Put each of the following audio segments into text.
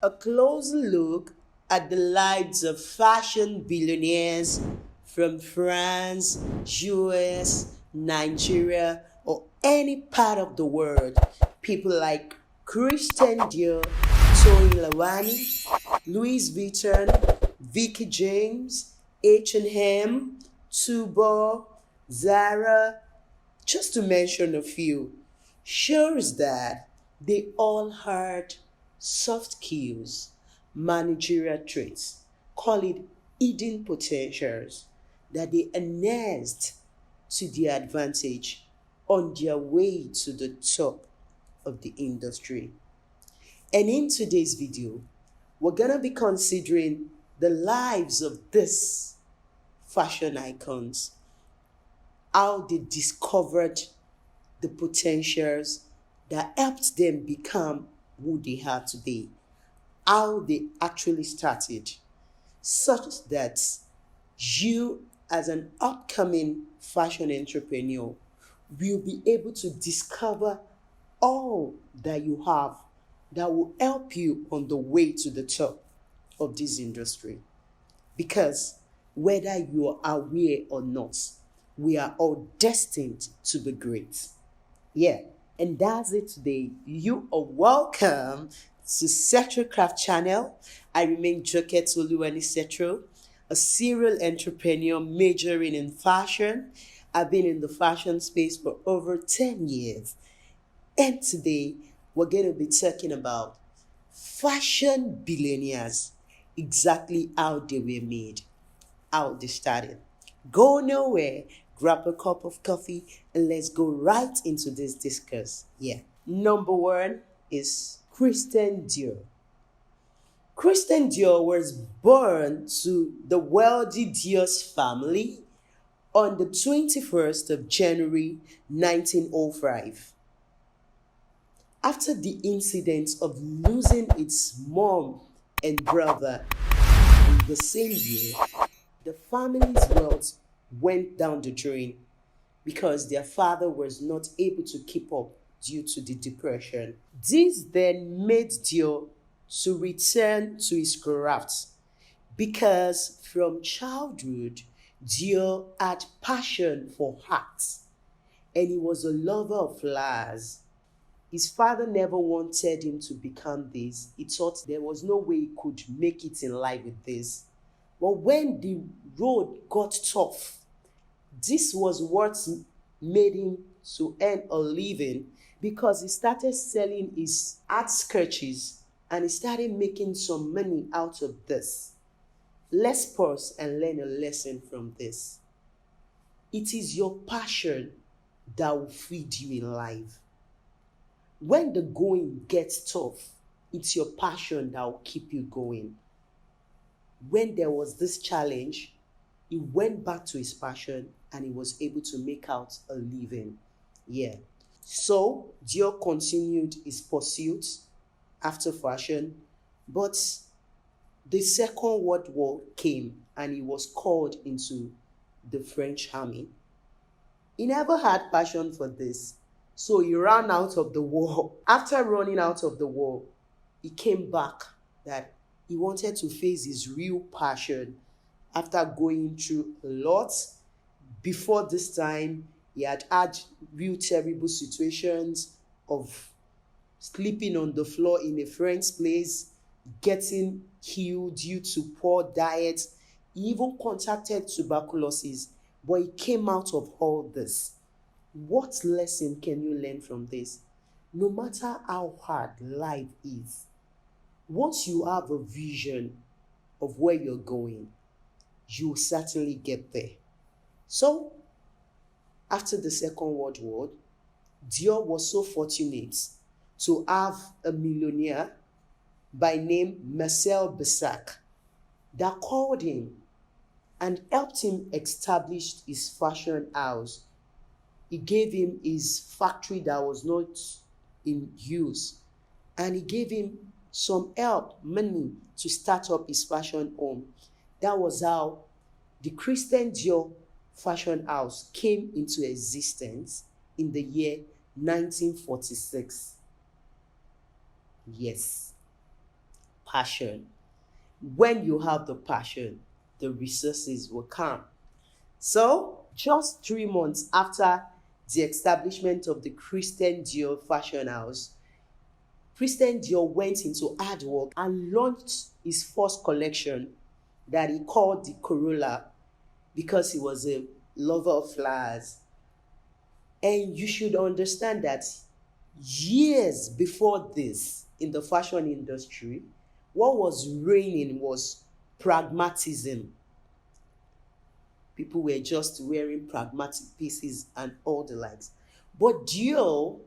A closer look at the lives of fashion billionaires from France, US, Nigeria, or any part of the world. People like Christian Dior, Tony Lawani, Louis Vuitton, Vicky James, H&M, Tubo, Zara, just to mention a few, shows that they all had soft skills, managerial traits, call it hidden potentials that they harnessed to their advantage on their way to the top of the industry. And in today's video, we're gonna be considering the lives of these fashion icons, how they discovered the potentials that helped them become who they are today, how they actually started, such that you, as an upcoming fashion entrepreneur, will be able to discover all that you have that will help you on the way to the top of this industry. Because whether you are aware or not, we are all destined to be great. Yeah, and that's it today. You are welcome to Setro Craft Channel. I remain Joket Oluwani Setro, a serial entrepreneur majoring in fashion. I've been in the fashion space for over 10 years. And today, we're going to be talking about fashion billionaires, exactly how they were made, how they started. Go nowhere, grab a cup of coffee, and let's go right into this discuss. Yeah. Number one is Christian Dior. Christian Dior was born to the wealthy Dior's family on the 21st of January 1905. After the incident of losing its mom and brother in the same year, the family's wealth went down the drain because their father was not able to keep up due to the depression. This then made Dio to return to his craft because from childhood, Dio had passion for art and he was a lover of flowers. His father never wanted him to become this. He thought there was no way he could make it in life with this. But when the road got tough, this was what made him to earn a living because he started selling his art sketches and he started making some money out of this. Let's pause and learn a lesson from this. It is your passion that will feed you in life. When the going gets tough, it's your passion that will keep you going. When there was this challenge, he went back to his passion and he was able to make out a living. Yeah. So Dior continued his pursuit after fashion, but the Second World War came and he was called into the French army. He never had passion for this, so he ran out of the war. After running out of the war, he came back that he wanted to face his real passion after going through a lot. Before this time, he had real terrible situations of sleeping on the floor in a friend's place, getting killed due to poor diet. He even contracted tuberculosis, but he came out of all this. What lesson can you learn from this? No matter how hard life is, once you have a vision of where you're going, you will certainly get there. So, after the Second World War, Dior was so fortunate to have a millionaire by name Marcel Bessac that called him and helped him establish his fashion house. He gave him his factory that was not in use, and he gave him some help, money to start up his fashion home. That was how the Christian Dior fashion house came into existence in the year 1946. Yes. passion. When you have the passion, the resources will come. So, just 3 months after the establishment of the Christian Dior fashion house, Christian Dior went into hard work and launched his first collection that he called the Corolla because he was a lover of flowers. And you should understand that years before this, in the fashion industry, what was reigning was pragmatism. People were just wearing pragmatic pieces and all the likes. But Dior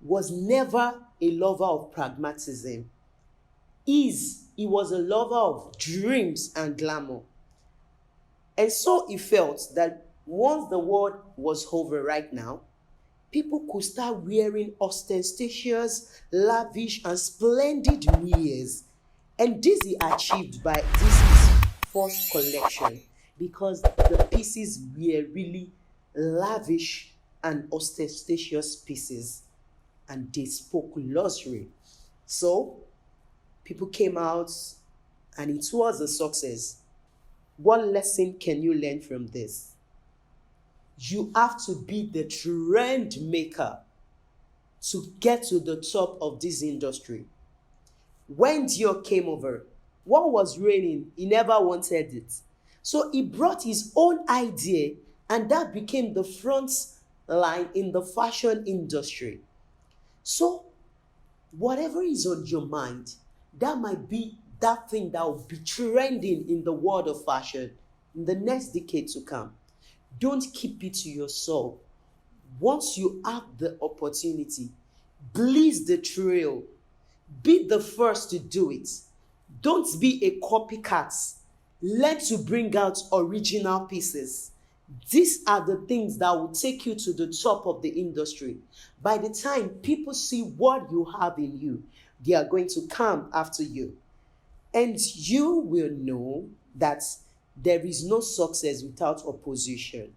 was never a lover of pragmatism. He was a lover of dreams and glamour. And so he felt that once the world was over right now, people could start wearing ostentatious, lavish, and splendid wares. And this he achieved by this his first collection because the pieces were really lavish and ostentatious pieces and they spoke luxury. So people came out and it was a success. What lesson can you learn from this? You have to be the trend maker to get to the top of this industry. When Dior came over, what was reigning, he never wanted it. So he brought his own idea and that became the front line in the fashion industry. So whatever is on your mind, that might be that thing that will be trending in the world of fashion in the next decade to come. Don't keep it to yourself. Once you have the opportunity, blaze the trail. Be the first to do it. Don't be a copycat. Learn to bring out original pieces. These are the things that will take you to the top of the industry. By the time people see what you have in you, they are going to come after you. And you will know that there is no success without opposition.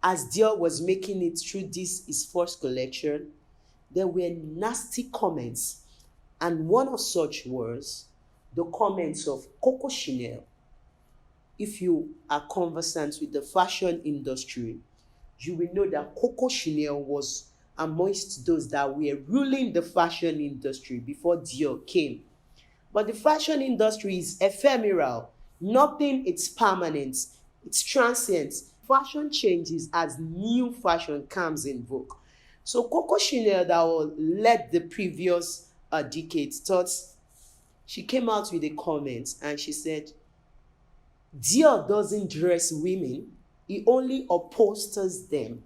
As Dior was making it through this, his first collection, there were nasty comments. And one of such was the comments of Coco Chanel. If you are conversant with the fashion industry, you will know that Coco Chanel was amongst those that were ruling the fashion industry before Dior came. But the fashion industry is ephemeral. Nothing is permanent. It's transient. Fashion changes as new fashion comes in vogue. So Coco Chanel that led the previous decades thought she came out with a comment and she said, Dior doesn't dress women, he only upholsters them.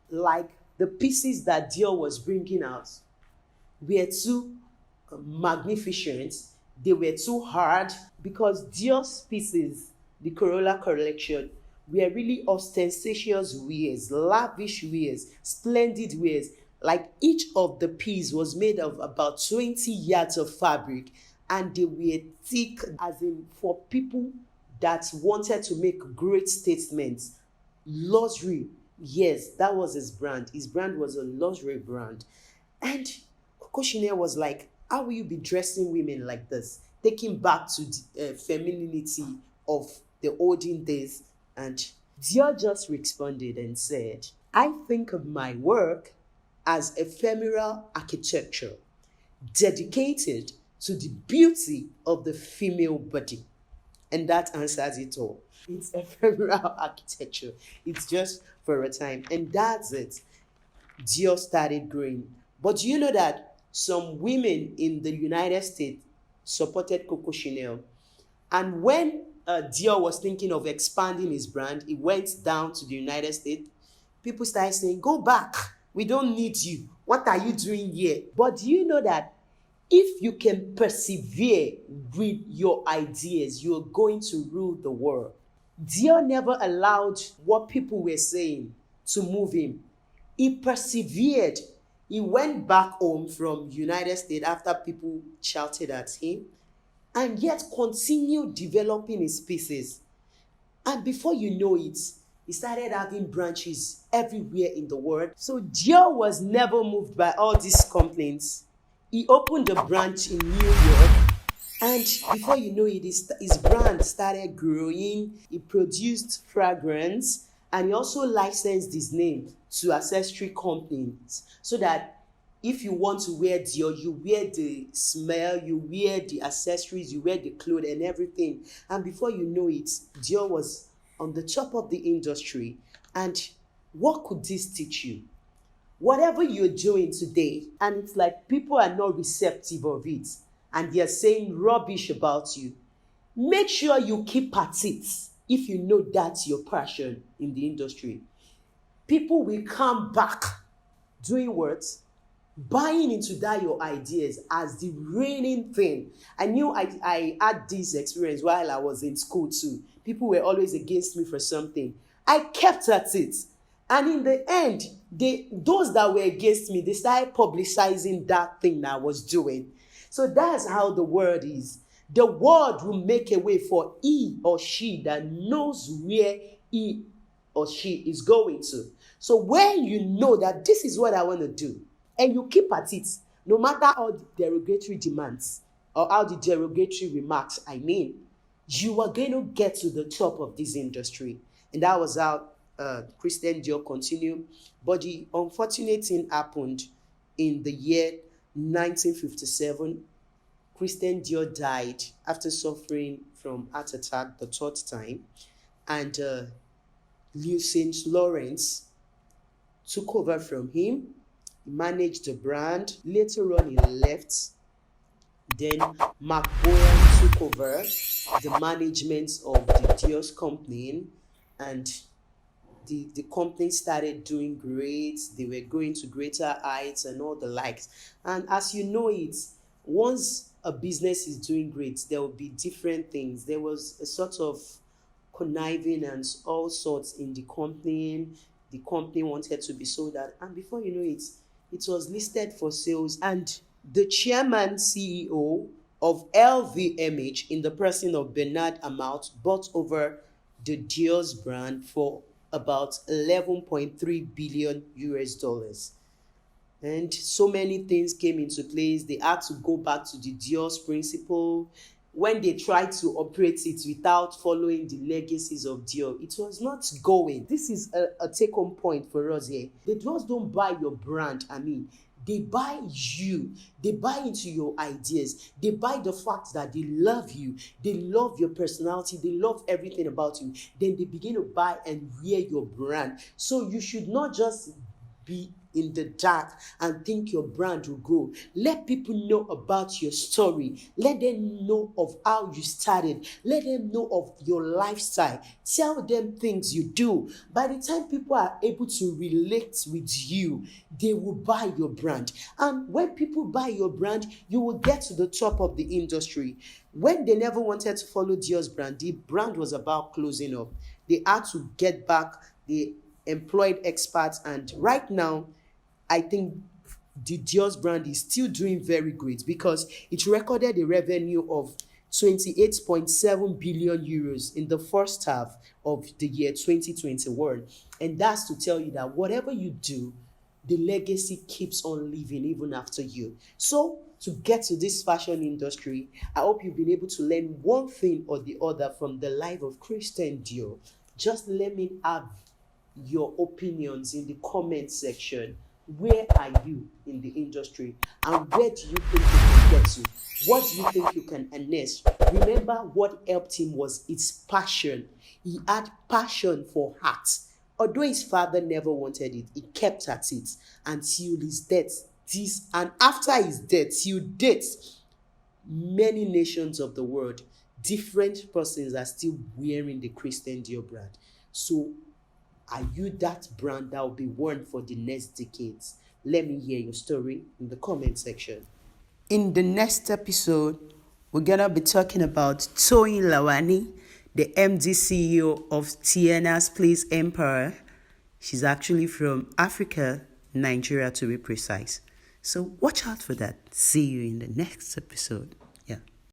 Like the pieces that Dior was bringing out were too magnificent, they were too hard because Dior's pieces, the Corolla collection, were really ostentatious wares, lavish wares, splendid wares. Like each of the piece was made of about 20 yards of fabric and they were thick, as in for people that wanted to make great statements. Luxury, yes, that was his brand. His brand was a luxury brand. And Coco Chanel was like, how will you be dressing women like this? Taking back to the femininity of the olden days. And Dior just responded and said, I think of my work as ephemeral architecture dedicated to the beauty of the female body. And that answers it all. It's ephemeral architecture. It's just for a time. And that's it. Dior started growing. But do you know that some women in the United States supported Coco Chanel? And when Dior was thinking of expanding his brand, he went down to the United States. People started saying, go back. We don't need you. What are you doing here? But do you know that if you can persevere with your ideas, you're going to rule the world? Dior never allowed what people were saying to move him. He persevered. He went back home from United States after people shouted at him and yet continued developing his pieces. And before you know it, he started having branches everywhere in the world. So Dior was never moved by all these complaints. He opened a branch in New York. And before you know it, his brand started growing. He produced fragrance, and he also licensed his name to accessory companies so that if you want to wear Dior, you wear the smell, you wear the accessories, you wear the clothes and everything. And before you know it, Dior was on the top of the industry. And what could this teach you? Whatever you're doing today, and it's like people are not receptive of it, and they're saying rubbish about you, make sure you keep at it if you know that's your passion in the industry. People will come back doing what? Buying into that your ideas as the reigning thing. I knew I had this experience while I was in school too. People were always against me for something. I kept at it. And in the end, those that were against me, they started publicizing that thing that I was doing. So that's how the world is. The world will make a way for he or she that knows where he or she is going to. So when you know that this is what I want to do, and you keep at it, no matter how the derogatory demands or how the derogatory remarks, you are going to get to the top of this industry. And that was how Christian Dior continued. But the unfortunate thing happened in the year 1957. Christian Dior died after suffering from heart attack the third time. And Louis Saint Laurent took over from him. He managed the brand. Later on, he left. Then Mark Boyan took over the management of the Dior's company, and the company started doing great. They were going to greater heights and all the likes. And as you know it, once a business is doing great, there will be different things. There was a sort of conniving and all sorts in the company. The company wanted to be sold out, and before you know it, it was listed for sales. And the chairman CEO of LVMH, in the person of Bernard Arnault, bought over the Dior's brand for about 11.3 billion US dollars. And so many things came into place. They had to go back to the Dior's principle. When they tried to operate it without following the legacies of Dior, it was not going. This is a take-home point for us here. They just don't buy your brand. They buy you. They buy into your ideas. They buy the fact that they love you. They love your personality. They love everything about you. Then they begin to buy and wear your brand. So you should not just be in the dark and think your brand will grow. Let people know about your story. Let them know of how you started. Let them know of your lifestyle. Tell them things you do. By the time people are able to relate with you, they will buy your brand. And when people buy your brand, you will get to the top of the industry. When they never wanted to follow Dior's brand, the brand was about closing up. They had to get back. They employed experts, and right now, I think the Dior's brand is still doing very great because it recorded a revenue of 28.7 billion euros in the first half of the year 2021. And that's to tell you that whatever you do, the legacy keeps on living even after you. So to get to this fashion industry, I hope you've been able to learn one thing or the other from the life of Christian Dior. Just let me have your opinions in the comment section. Where are you in the industry, and where do you think you can get to? What do you think you can harness? Remember, what helped him was his passion. He had passion for art. Although his father never wanted it, he kept at it until his death. And after his death, till date, many nations of the world, different persons are still wearing the Christian Dior brand. So are you that brand that will be worn for the next decades? Let me hear your story in the comment section. In the next episode, we're going to be talking about Toyin Lawani, the MD CEO of Tiana's Place Empire. She's actually from Africa, Nigeria to be precise. So watch out for that. See you in the next episode.